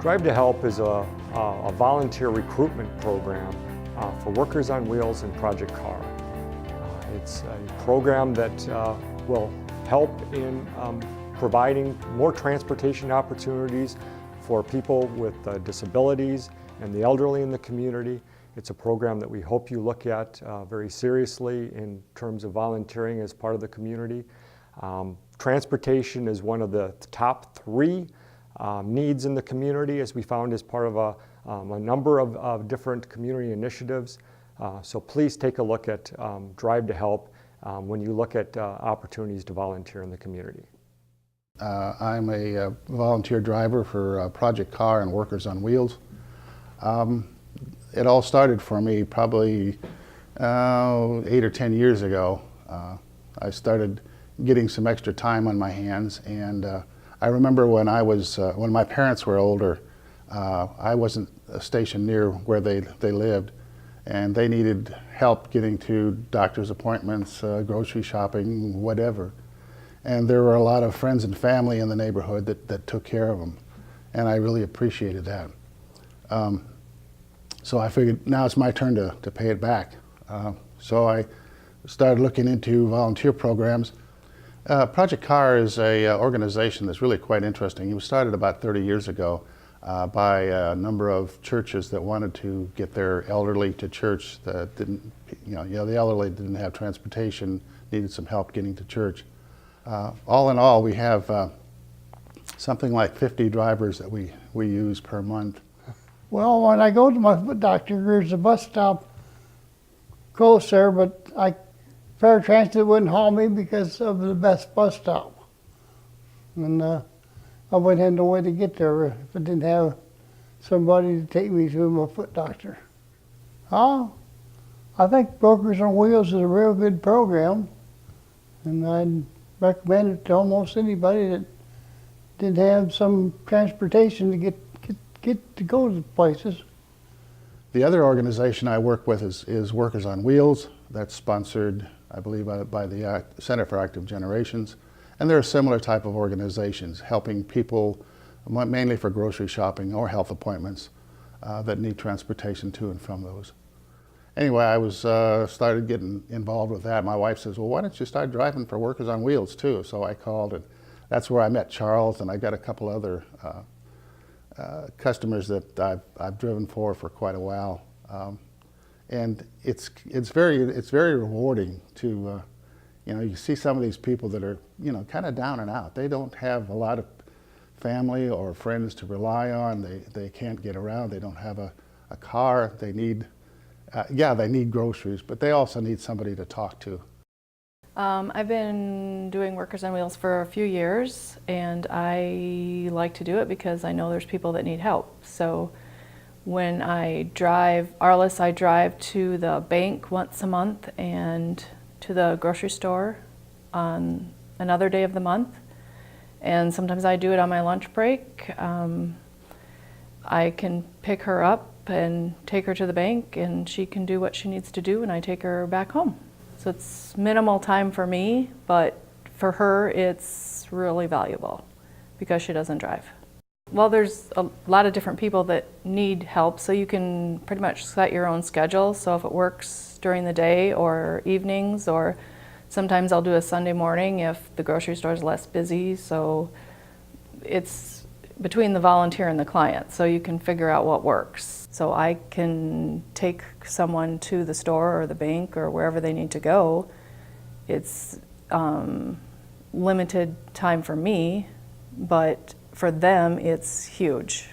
Drive to Help is a volunteer recruitment program for workers on wheels and Project CAR. It's a program that will help in providing more transportation opportunities for people with disabilities and the elderly in the community. It's a program that we hope you look at very seriously in terms of volunteering as part of the community. Transportation is one of the top three needs in the community, as we found as part of a number of different community initiatives. So please take a look at Drive to Help when you look at opportunities to volunteer in the community. I'm a volunteer driver for Project CAR and Workers on Wheels. It all started for me probably 8 or 10 years ago. I started getting some extra time on my hands, and I remember when when my parents were older, I wasn't stationed near where they lived, and they needed help getting to doctor's appointments, grocery shopping, whatever. And there were a lot of friends and family in the neighborhood that took care of them, and I really appreciated that. So I figured now it's my turn to pay it back. So I started looking into volunteer programs. Project CAR is an organization that's really quite interesting. It was started about 30 years ago by a number of churches that wanted to get their elderly to church that didn't, the elderly didn't have transportation, needed some help getting to church. All in all, we have something like 50 drivers that we use per month. Well, when I go to my foot doctor, there's a bus stop close there, but Fair Transit wouldn't haul me because of the best bus stop. And I wouldn't have no way to get there if I didn't have somebody to take me to my foot doctor. I think Workers on Wheels is a real good program, and I'd recommend it to almost anybody that didn't have some transportation to get to go to places. The other organization I work with is Workers on Wheels. That's sponsored, I believe, by the Center for Active Generations. And they're a similar type of organizations, helping people mainly for grocery shopping or health appointments that need transportation to and from those. Anyway, I started getting involved with that. My wife says, well, why don't you start driving for Workers on Wheels too? So I called, and that's where I met Charles, and I got a couple other customers that I've driven for quite a while. And it's very rewarding to, you see some of these people that are, kind of down and out. They don't have a lot of family or friends to rely on. They can't get around. They don't have a car. They need, they need groceries, but they also need somebody to talk to. I've been doing Workers on Wheels for a few years, and I like to do it because I know there's people that need help. So when I drive Arliss, I drive to the bank once a month and to the grocery store on another day of the month. And sometimes I do it on my lunch break. I can pick her up and take her to the bank, and she can do what she needs to do, and I take her back home. So it's minimal time for me, but for her it's really valuable because she doesn't drive. Well, there's a lot of different people that need help, so you can pretty much set your own schedule. So if it works during the day or evenings, or sometimes I'll do a Sunday morning if the grocery store is less busy. So it's between the volunteer and the client, so you can figure out what works. So I can take someone to the store or the bank or wherever they need to go. It's limited time for me, but for them it's huge.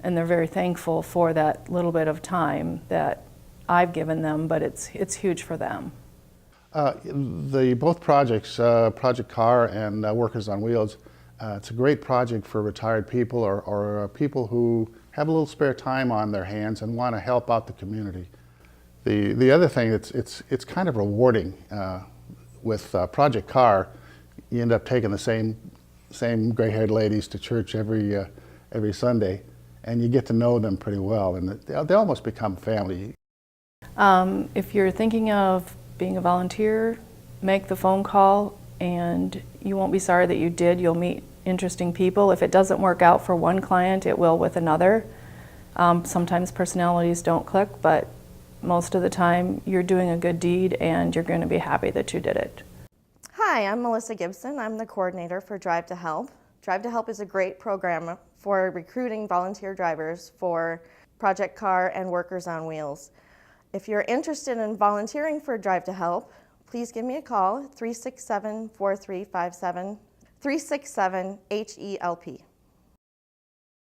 And they're very thankful for that little bit of time that I've given them, but it's huge for them. Both projects, Project CAR and Workers on Wheels, it's a great project for retired people or people who have a little spare time on their hands and want to help out the community. The other thing, it's kind of rewarding. With Project CAR, you end up taking the same gray-haired ladies to church every Sunday, and you get to know them pretty well, and they almost become family. If you're thinking of being a volunteer, make the phone call, and you won't be sorry that you did. You'll meet interesting people. If it doesn't work out for one client, it will with another. Sometimes personalities don't click, but most of the time you're doing a good deed and you're going to be happy that you did it. Hi, I'm Melissa Gibson. I'm the coordinator for Drive to Help. Drive to Help is a great program for recruiting volunteer drivers for Project Car and Workers on Wheels. If you're interested in volunteering for Drive to Help, please give me a call, 367-4357, 367-HELP.